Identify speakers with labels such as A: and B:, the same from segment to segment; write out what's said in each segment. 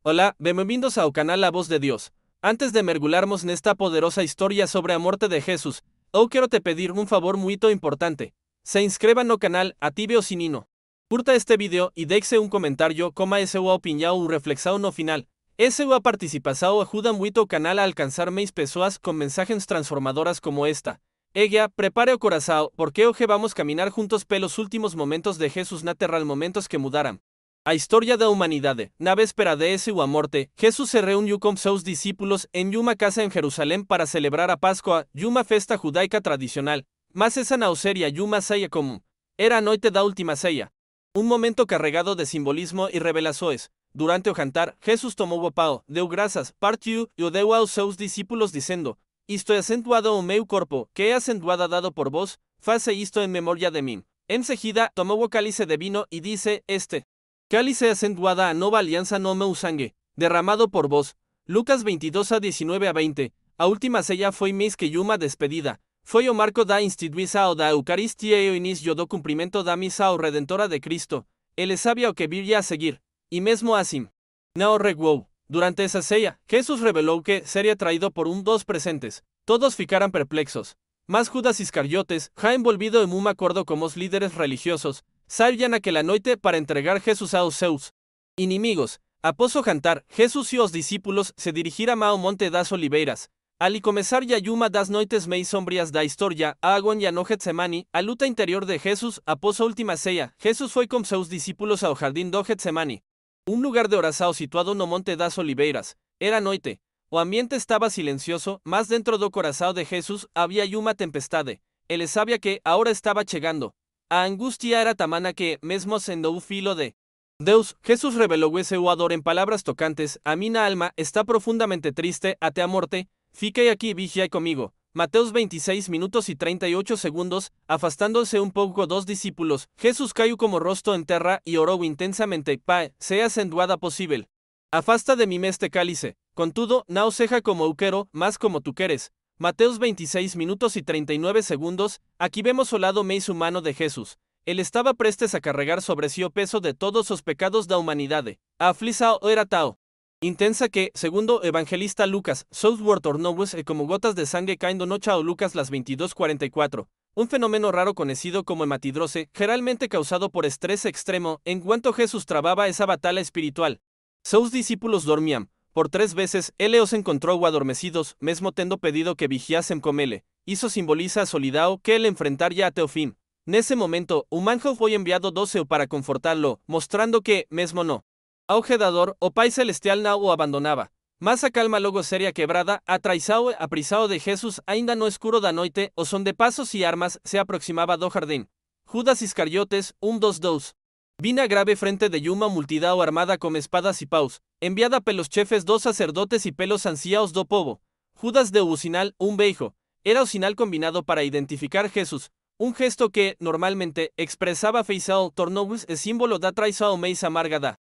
A: Hola, bienvenidos ao canal La Voz de Dios. Antes de mergulharmos nesta poderosa historia sobre a morte de Jesus, eu quero te pedir un favor muito importante. Se inscreva no canal, ative o sininho. Curta este vídeo e deixe un comentário como é sua opinião ou reflexão no final. Sua participação ajuda muito o canal a alcançar mais pessoas com mensagens transformadoras como esta. Ella, prepare o coração, porque hoje vamos caminar juntos pelos últimos momentos de Jesus na terra, momentos que mudaram a história da humanidade. Na véspera de sua morte, Jesus se reuniu com seus discípulos em uma casa em Jerusalém para celebrar a Páscoa, uma festa judaica tradicional. Mas essa não seria uma ceia comum. Era a noite da última ceia. Um momento carregado de simbolismo e revelações. Durante o jantar, Jesus tomou o pão, deu graças, partiu e o deu aos seus discípulos, dizendo: Isto é acentuado o meu corpo, que é acentuado dado por vós, faze isto em memória de mim. Em seguida, tomou o cálice de vinho e disse: Este cálice acentuada a nova aliança no meu sangue, derramado por vós. Lucas 22 a 19 a 20. A última ceia foi mais que uma despedida. Foi o marco da instituição da Eucaristia e o início do cumprimento da missa ao Redentora de Cristo. Ele sabia o que viria a seguir. E mesmo assim, não recuou. Durante essa ceia, Jesus revelou que seria traído por dos presentes. Todos ficaram perplexos. Mas Judas Iscariotes, já envolvido em acordo com os líderes religiosos, saían aquela noite para entregar Jesus aos seus inimigos. Após o jantar, Jesus e os discípulos se dirigiram ao Monte das Oliveiras. Ali começar já uma das noites mais sombrias da história, a agonia no Getsemani, a luta interior de Jesus após a última ceia. Jesus foi com seus discípulos ao jardim do Getsemani, um lugar de oração situado no Monte das Oliveiras. Era noite. O ambiente estava silencioso, mas dentro do coração de Jesus havia uma tempestade. Ele sabia que a hora estava chegando. A angustia era tamana que, mesmo sendo o filho de Deus, Jesus revelou esse dor em palavras tocantes: a minha alma está profundamente triste até a morte, fiquei aqui e vigiai comigo. Mateus 26 minutos e 38 segundos, afastando-se um pouco dos discípulos, Jesus caiu como rosto em terra e orou intensamente: Pai, sea acentuada possível. Afasta de mim este cálice, contudo, não seja como eu quero, mas como tu queres. Mateus 26 minutos y 39 segundos, aquí vemos o lado mais humano de Jesus. Ele estava prestes a carregar sobre si o peso de todos os pecados da humanidade. A aflição era tal intensa que, segundo o evangelista Lucas, Southward tornou-se como gotas de sangue caindo no chão. Lucas las 22:44. Un fenómeno raro conocido como hematidrose, geralmente causado por estrés extremo, enquanto Jesus travaba esa batalla espiritual. Seus discípulos dormían. Por 3 veces, ele os encontrou adormecidos, mesmo tendo pedido que vigiassem com ele. Isso simboliza a solidão que ele enfrentaria até o fim. Nesse momento, um anjo foi enviado do céu para confortá-lo, mostrando que, mesmo no auge-da-dor, o Pai Celestial não o abandonava. Mas a calma logo seria quebrada, a traição e a prisão de Jesus ainda no escuro da noite, o som de passos e armas se aproximava do jardim. Judas Iscariotes, dos dois, vinha grave frente de uma multidão armada com espadas e paus, enviada pelos chefes dos sacerdotes e pelos anciãos do povo. Judas deu o sinal, beijo. Era o sinal combinado para identificar Jesus. Um gesto que, normalmente, expressava afeição, tornou-se símbolo da traição mais amarga da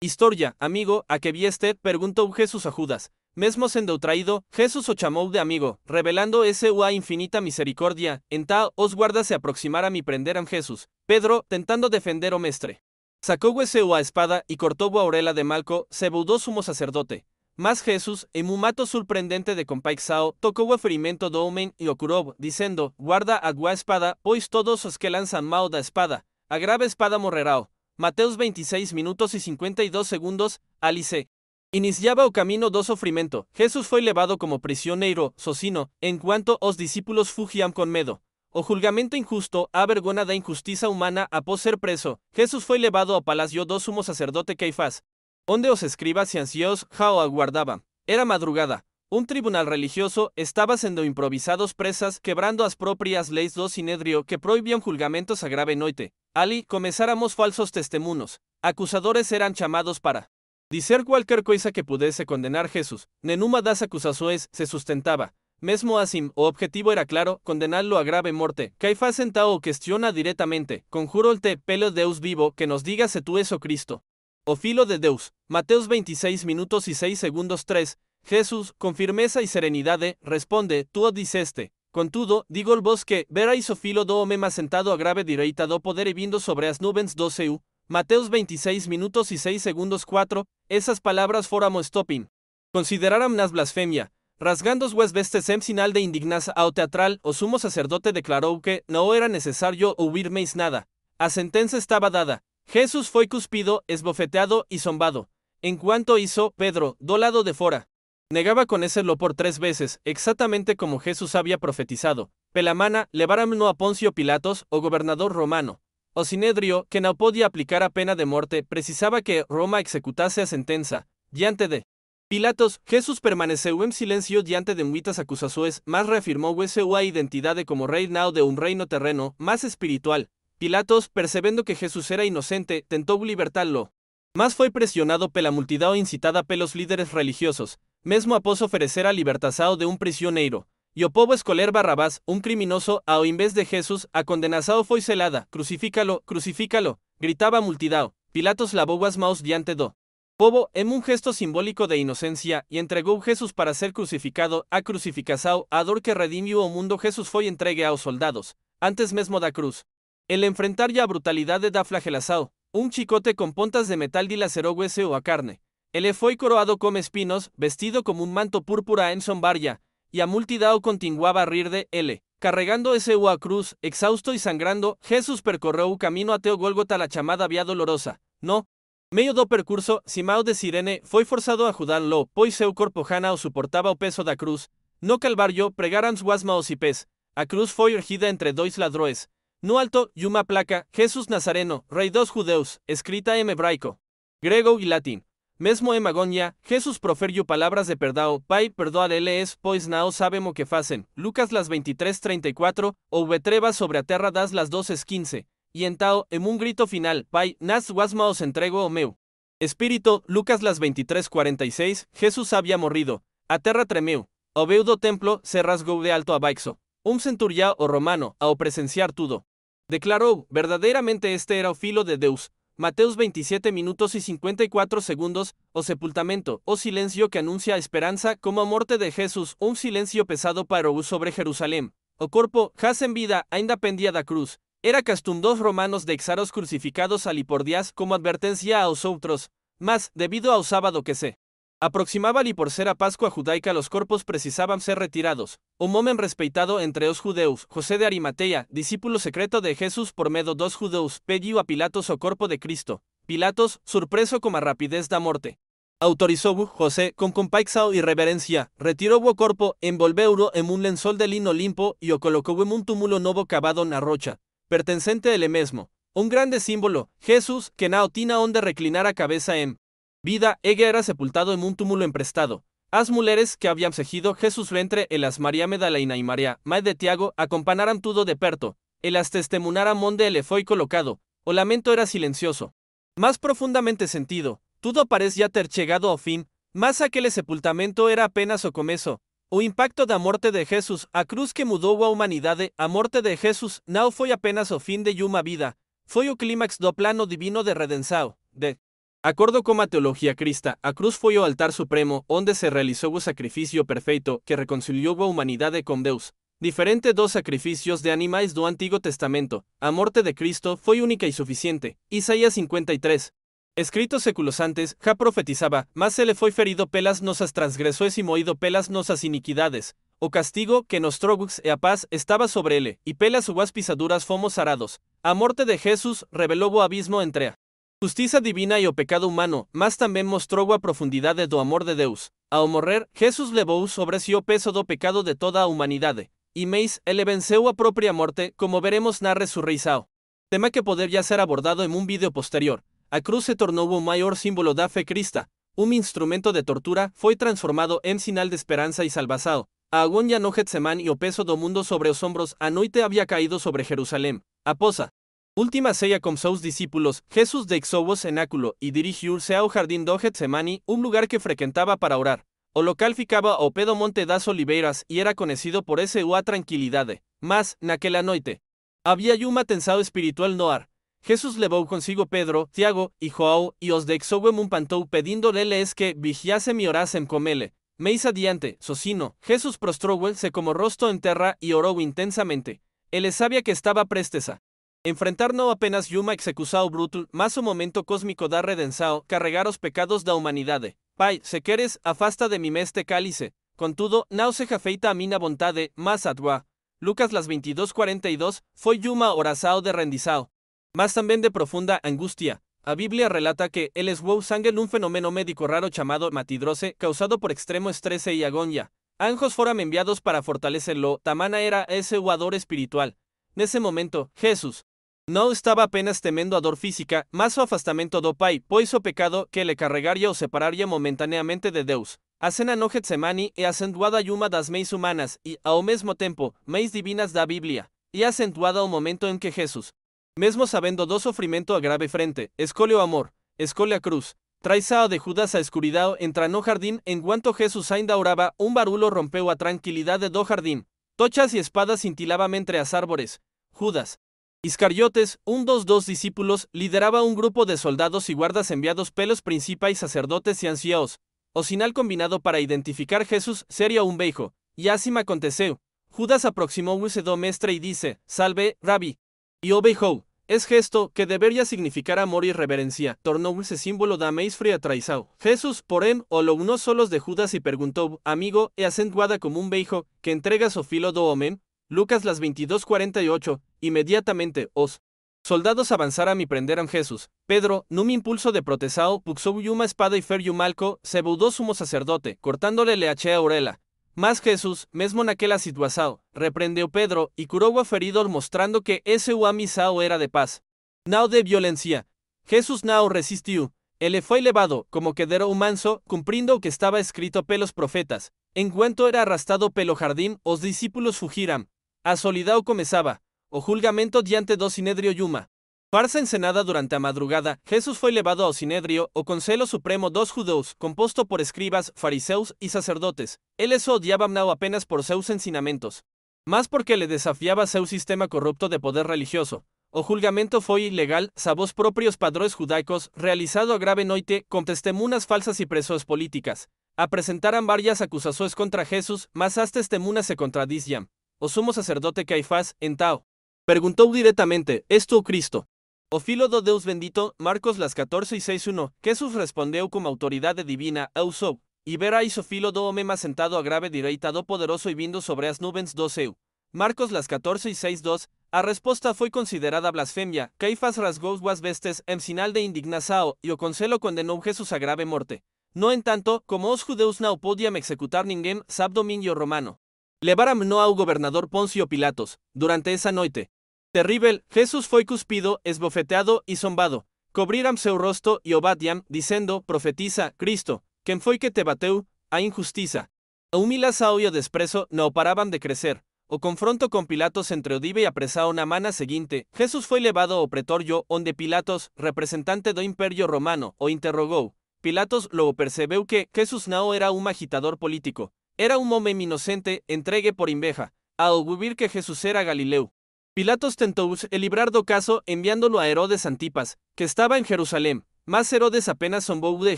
A: história. Amigo, a que vieste? Perguntou Jesus a Judas. Mesmo sendo traído, Jesus o chamou de amigo, revelando sua infinita misericórdia. Então, os guardas se aproximaram e prenderam Jesus. Pedro, tentando defender o mestre, sacou sua espada e cortou a orelha de Malco, seu sumo sacerdote. Mas Jesus, em ato surpreendente de compaixão, tocou o ferimento do homem e o curou, dizendo: Guarda a tua espada, pois todos os que lançam mão da espada, a grave espada morrerão. Mateus 26 minutos e 52 segundos, ali se iniciava o caminho do sofrimento. Jesus foi levado como prisioneiro, sozinho, enquanto os discípulos fugiam com medo. O julgamento injusto, a vergonha da injustiça humana após ser preso. Jesus foi levado ao palácio do sumo sacerdote Caifás, onde os escribas e anciãos já o aguardavam. Era madrugada. Um tribunal religioso estava sendo improvisados presas, quebrando as próprias leis do Sinédrio que proibiam julgamentos a grave noite. Ali começáramos falsos testemunhos. Acusadores eram chamados para dizer qualquer coisa que pudesse condenar Jesus. Nenhuma das acusações se sustentava. Mesmo assim, o objetivo era claro: condená-lo a grave morte. Caifás então o questiona diretamente: Conjuro-te, pelo Deus vivo, que nos diga se tu és o Cristo, o Filho de Deus. Mateus 26 minutos e 6 segundos 3. Jesus, com firmeza e serenidade, responde: Tu o disseste. Contudo, digo-vos que verais o Filho do Homem assentado à grave direita do poder e vindo sobre as nuvens do céu. Mateos 26 minutos y 6 segundos 4, esas palabras fóramo stopping. Consideraram nas blasfemia, rasgando os vestes em sinal de indignação ao teatral, o sumo sacerdote declarou que não era necessário ouvir mais nada. A sentença estava dada. Jesús foi cuspido, esbofeteado y zombado. En cuanto hizo, Pedro, do lado de fora. Negaba conocerlo por 3 veces, exactamente como Jesús había profetizado. Pelamana, leváramno a Poncio Pilatos, o gobernador romano. O Sinedrio, que no podía aplicar a pena de muerte, precisaba que Roma executase a sentença. Diante de Pilatos, Jesús permaneceu en silencio diante de muitas acusações, mas reafirmou sua identidade como rei now de un reino terreno, más espiritual. Pilatos, percebendo que Jesús era inocente, tentou libertá-lo. Mas foi pressionado pela multidão incitada pelos líderes religiosos, mesmo após oferecer a libertação de um prisioneiro. E o povo escolher Barrabás, um criminoso, ao invés de Jesús, a condenação foi selada. Crucifícalo, crucifícalo, gritava a multidão. Pilatos lavou as mãos diante do povo en un gesto simbólico de inocencia e entregou Jesús para ser crucificado. A crucificação, a dor que redimiu o mundo. Jesús foi entregue aos soldados, antes mesmo da cruz. El enfrentar ya a brutalidade da flagelação, un chicote con pontas de metal dilacerou hueso a carne. Ele foi coroado com espinos, vestido como un manto púrpura en sombarya, y a multidão continuaba a rir de ele. Carregando a cruz, exhausto y sangrando, Jesús percorreu o camino até o Gólgota, la chamada Via Dolorosa. No meio do percurso, Simão de Cirene foi forçado a ajudá-lo, pois seu corpo já não suportava o peso da cruz. No Calvário pregaram suas mãos e pés. A cruz foi erguida entre 2 ladrões. No alto, y uma placa, Jesús Nazareno, rei dos judeus, escrita en hebraico, grego y latín. Mesmo en agonia, Jesús proferiu palavras de perdão. Pai, perdoa-lhes, pois não sabem o que fazem. Lucas las 23:34, houve trevas sobre a terra das las 12:15. E então, en un grito final, Pai, nas suas mãos entrego o meu espírito. Lucas las 23:46, Jesús había morrido. A terra tremeu. O véu do templo se rasgou de alto a baixo. Un centurião o romano, ao presenciar tudo, declarou, verdadeiramente este era o Filho de Deus. Mateus 27 minutos y 54 segundos, o sepultamento, o silencio que anuncia a esperança como a morte de Jesús, un silencio pesado parou sobre Jerusalém. O corpo, já sem vida, ainda pendia da cruz. Era costum dos romanos deixar os crucificados ali por días como advertencia aos outros, mas, debido ao sábado que se aproximaba ali por ser a Páscoa judaica, los corpos precisaban ser retirados. Un homem respeitado entre os judeus, José de Arimatea, discípulo secreto de Jesús por medio dos judeus, pediu a Pilatos o corpo de Cristo. Pilatos, surpreso com a rapidez da morte, autorizou José, com compaixão e reverencia, retirou o corpo, envolveu-o em un lençol de lino limpo e o colocou em un túmulo novo cavado na rocha, pertencente a ele mesmo. Un grande símbolo, Jesús, que não tinha onde reclinar a cabeça em vida, ella era sepultado en un túmulo emprestado. As mulheres que habían seguido Jesús ventre, elas María Medalaina y María, mãe de Tiago, acompanaram tudo de perto. Elas testemunharam onde ele foi colocado. O lamento era silencioso, mas profundamente sentido. Tudo parecia ter chegado ao fim, mas aquele sepultamento era apenas o começo. O impacto da morte de Jesús, a cruz que mudou a humanidade. A morte de Jesús não foi apenas o fim de uma vida, foi o clímax do plano divino de redenção. De acordo com a teologia cristã, a cruz foi o altar supremo, onde se realizou o sacrifício perfeito que reconciliou a humanidade com Deus. Diferente dos sacrifícios de animais do Antigo Testamento, a morte de Cristo foi única e suficiente. Isaías 53. Escritos séculos antes, já profetizaba, mas ele foi ferido pelas nossas transgressões e moído pelas nossas iniquidades. O castigo que nos trouxe e a paz estava sobre ele, e pelas suas pisaduras fomos sarados. A morte de Jesús revelou o abismo entre a justiça divina e o pecado humano, mas também mostrou a profundidade do amor de Deus. Ao morrer, Jesús levou sobre si o peso do pecado de toda a humanidade. E mais, ele venceu a própria morte, como veremos na ressurreição. Tema que poderia ser abordado em um vídeo posterior. A cruz se tornou o maior símbolo da fé cristã. Um instrumento de tortura foi transformado em sinal de esperança e salvação. A agonia no Getsemane e o peso do mundo sobre os ombros. A noite havia caído sobre Jerusalém. Após a última ceia com seus discípulos, Jesús deixou o cenáculo e dirigiu-se ao jardim do Getsemane, um lugar que frequentava para orar. O local ficava ao pé do Monte das Oliveiras e era conhecido por sua tranquilidade. Mas, naquela noite, havia uma tensão espiritual no ar. Jesús levou consigo Pedro, Tiago e João e os deixou em um pantão pedindo-lhes que vigiassem e orassem com ele. Mais adiante, sozinho, Jesús prostrou-se como rosto em terra e orou intensamente. Ele sabia que estava prestes a Enfrentar no apenas uma execução brutal, mas o momento cósmico da redenção, carregar os pecados da humanidade. Pai, se queres, afasta de mim este cálice. Contudo, não seja feita a minha vontade, mas a tua. Lucas las 22:42, foi uma oração de rendição, mas também de profunda angustia. A Biblia relata que el eswou sangue un fenómeno médico raro chamado matidrose, causado por extremo estresse y agonia. Anjos foram enviados para fortalecerlo, tamana era ese dor espiritual. Nesse momento, Jesus não estava apenas temendo a dor física, mas o afastamento do Pai, pois o pecado que le carregaria o separaria momentaneamente de Deus. A cena no Getsemani é acentuada uma das meis humanas e, ao mesmo tempo, meis divinas da Biblia, e acentuada o momento em que Jesus, mesmo sabendo do sofrimento a grave frente, escolhe o amor, escolhe a cruz. Traição de Judas a escuridão entra no jardim, enquanto Jesus ainda orava, barulho rompeu a tranquilidade do jardim. Tochas e espadas cintilavam entre as árvores. Judas Iscariotes, dos discípulos, lideraba un grupo de soldados y guardas enviados pelos principais sacerdotes y ancianos. O sinal combinado para identificar Jesús sería un beijo, y así me aconteceu. Judas aproximou-se do mestre y dice, salve, Rabbi. Y o beijou. Es gesto que debería significar amor y reverencia, tornou-se símbolo da mais fria traição. Jesús, porém, olhou nos solos de Judas y perguntou, amigo, é acentuada como un beijo, que entregas o filo do homem? Lucas las 22:48, inmediatamente, os soldados avanzaram e prenderam Jesús. Pedro, num impulso de proteção, puxou uma espada e feriu Malco, se boudou sumo sacerdote, cortándole a orelha. Mas Jesús, mesmo naquela situação, repreendeu Pedro e curou o ferido mostrando que esse missão era de paz, não de violência. Jesús não resistiu. Ele foi levado, como quedero manso, cumprindo o que estava escrito pelos profetas. Enquanto era arrastado pelo jardim, os discípulos fugiram. A solidão começava. O julgamento diante do Sinédrio Yuma. Farsa encenada durante a madrugada, Jesus foi levado ao Sinédrio, o Conselho Supremo dos Judeus, composto por escribas, fariseus e sacerdotes. Eles o odiavam não apenas por seus ensinamentos, mas porque le desafiava seu sistema corrupto de poder religioso. O julgamento foi ilegal, sabos próprios padrões judaicos, realizado a grave noite, com testemunhas falsas e presos políticas. Apresentaram várias acusações contra Jesus, mas as testemunhas se contradizem. O sumo sacerdote Caifás, então, perguntou diretamente, ¿és tu Cristo? O Filho do Deus bendito, Marcos las 14:6-1, Jesus respondeu com autoridade divina, eu sou, e verais o Filho do Homem assentado à grave direita do Poderoso e vindo sobre as nuvens do céu. Marcos las 14:6-2, a resposta foi considerada blasfemia. Caifás rasgou as vestes em sinal de indignação e o conselho condenou Jesus a grave morte. No entanto, como os judeus não podiam executar ninguém, sob domínio romano, levaram-no ao governador Pôncio Pilatos. Durante essa noite terrível, Jesus foi cuspido, esbofeteado e zombado. Cobriram seu rosto e o batiam, dizendo, profetiza, Cristo, quem foi que te bateu? A injustiça, a humilhação e o desprezo não paravam de crescer. O confronto com Pilatos entre o dive e apresao na mana seguinte, Jesus foi levado ao pretório, onde Pilatos, representante do Império Romano, o interrogou. Pilatos logo percebeu que Jesus não era um agitador político. Era un homem inocente, entregue por inveja, ao ouvir que Jesus era Galileu. Pilatos tentou livrar do caso enviándolo a Herodes Antipas, que estava em Jerusalém, mas Herodes apenas zombou de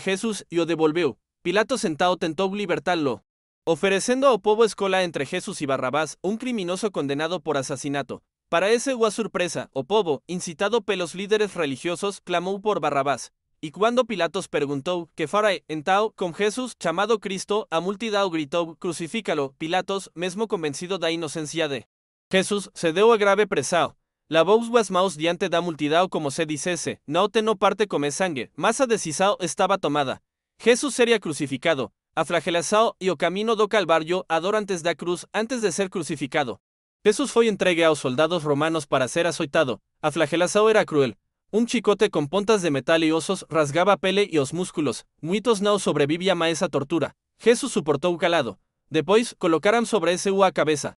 A: Jesus e o devolveu. Pilatos então tentou libertá-lo, oferecendo ao povo escola entre Jesus e Barrabás, um criminoso condenado por assassinato. Para essa surpresa, o povo, incitado pelos líderes religiosos, clamou por Barrabás. E quando Pilatos perguntou que fora então com Jesus, chamado Cristo, a multidão gritou, crucifícalo. Pilatos, mesmo convencido da inocência de Jesus, cedeu a grave pressão. Lavou as mãos diante da multidão como se dissesse, não tenho parte com sangue, mas a decisão estava tomada. Jesus seria crucificado. A flagelação e o caminho do Calvário, a dor antes da cruz, antes de ser crucificado. Jesus foi entregue aos soldados romanos para ser açoitado. A flagelação era cruel. Un chicote con pontas de metal y osos rasgaba a pele y os músculos. Muitos não sobrevivían a esa tortura. Jesus suportou calado. Depois, colocaram sobre ese a cabeça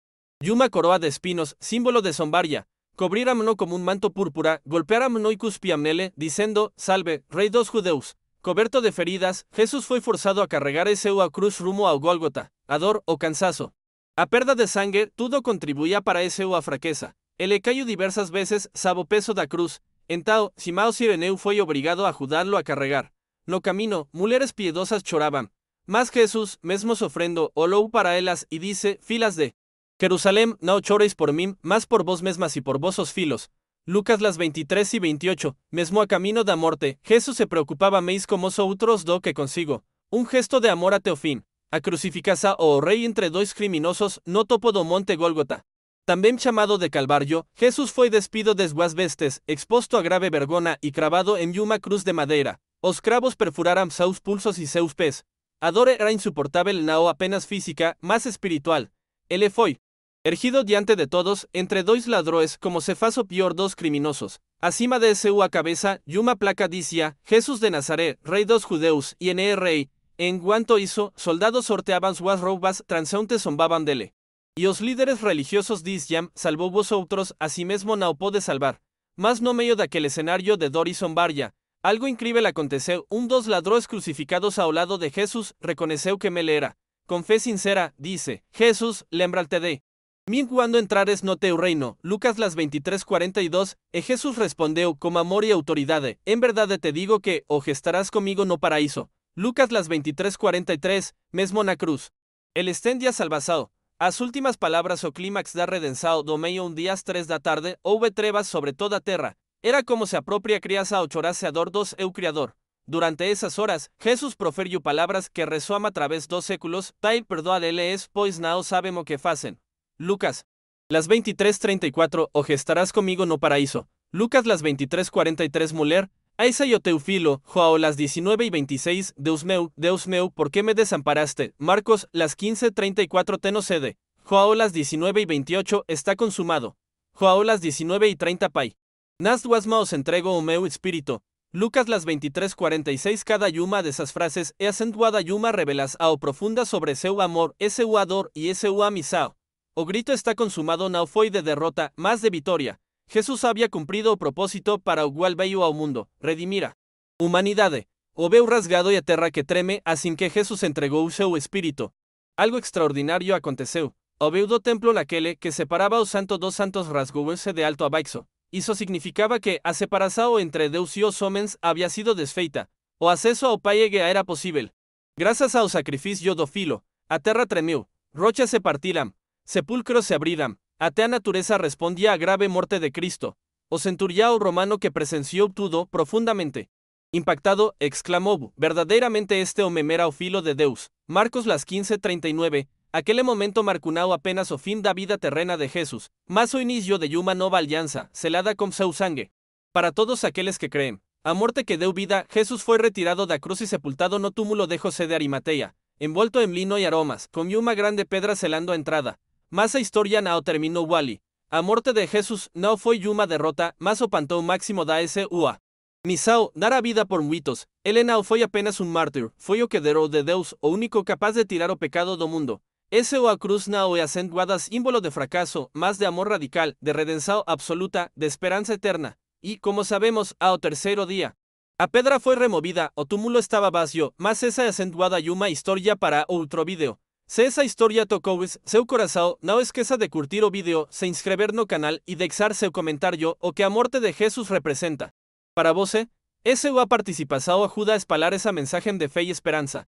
A: uma coroa de espinos, símbolo de zombaria. Cobriram-no como un manto púrpura, golpearam-no e cuspiam nele, dizendo, salve, rei dos judeus. Coberto de feridas, Jesus foi forçado a carregar esse a cruz rumo ao Gólgota. A dor, o cansaço, a perda de sangue, tudo contribuía para esse a fraqueza. Ele caiu diversas vezes, sob o peso da cruz. Então, Simão Cireneu foi obrigado a ajudá-lo a carregar. No caminho, mulheres piedosas choravam. Mas Jesus, mesmo sofrendo, olhou para elas e disse, filas de Jerusalém, não choreis por mim, mas por vós mesmas e por vossos filhos. Lucas las 23 y 28, mesmo a camino da morte, Jesús se preocupaba mais como os outros do que consigo. Um gesto de amor até o fim. A crucificasa o rei entre dois criminosos no topo do monte Gólgota. Também chamado de Calvario, Jesús foi despido das suas vestes, exposto a grave vergonha e cravado em uma cruz de madeira. Os cravos perfuraram seus pulsos e seus pés. A dor era insuportável não apenas física, mas espiritual. Ele foi ergido diante de todos, entre dois ladroes, como se faz o pior dos criminosos. Acima de sua cabeça, uma placa dizia, Jesus de Nazaré, rei dos judeus, e ene rei. En cuanto hizo, soldados sorteaban suas roupas, transeuntes zombaban dele. E os líderes religiosos diziam, salvou vosotros, a si mesmo não pode salvar. Mas no meio daquele cenário de dor e zombaria, algo incrível aconteceu, dos ladrões crucificados ao lado de Jesus, reconheceu que ele era. Com fé sincera, disse, Jesus, lembra-te de mim quando entrares no teu reino. Lucas las 23:42, e Jesus respondeu com amor e autoridade, en verdade te digo que, hoje estarás comigo no paraíso. Lucas las 23:43, mesmo na cruz. El estendia salvação. As últimas palavras o clímax da redenção do meio dias 3 da tarde, houve trevas sobre toda a terra. Era como se a própria criança o chorasse a dor dos eu Criador. Durante essas horas, Jesus proferiu palavras que ressoam a través dos séculos, Pai, perdoa-lhes, pois não sabem o que fazem. Lucas las 23:34, hoje estarás comigo no paraíso. Lucas las 23:43, mulher, Aisa e o teu filho, João las 19:26, Deus meu, por que me desamparaste? Marcos las 15:34, ten sede. João las 19:28, está consumado. João las 19:30, Pai. Nas duas mãos entrego o meu espírito. Lucas las 23:46, cada uma dessas frases é acentuada uma revelas ao profunda sobre seu amor, seu ador e seu amizade. O grito está consumado não foi de derrota, mas de vitória. Jesus havia cumprido o propósito para o qual veio ao mundo, redimir a humanidade. O véu rasgado e a terra que treme, assim que Jesus entregou seu espírito. Algo extraordinário aconteceu. O véu do templo naquele que separava o santo dos santos rasgou-se de alto a baixo. Isso significava que a separação entre Deus e os homens havia sido desfeita. O acesso ao Pai era possível. Graças ao sacrifício do Filho, a terra tremeu, rochas se partiram, sepulcros se abriram. Até a natureza respondia à grave morte de Cristo. O centurião romano que presenciou tudo profundamente impactado, exclamou, verdadeiramente este homem era o Filho de Deus. Marcos las 15:39, aquele momento marcou não apenas o fim da vida terrena de Jesus, mas o início de uma nova aliança, selada com seu sangue. Para todos aqueles que creem, a morte que deu vida, Jesus foi retirado da cruz e sepultado no túmulo de José de Arimateia, envolto em lino e aromas, com uma grande pedra selando a entrada. Mas a história não terminou ali. A morte de Jesus não foi uma derrota, mas o pantão máximo da sua missão, dar a vida por muitos. Ele não foi apenas mártir, foi o Cordeiro de Deus, o único capaz de tirar o pecado do mundo. A cruz não é acentuada símbolo de fracasso, mas de amor radical, de redenção absoluta, de esperança eterna. E, como sabemos, ao terceiro dia, a pedra foi removida, o túmulo estava vazio, mas essa é acentuada uma história para outro vídeo. Se essa história tocou seu coração, não esqueça de curtir o vídeo, se inscrever no canal e deixar seu comentário o que a morte de Jesus representa. Para você, sua participação ajuda a espalhar essa mensagem de fé e esperança.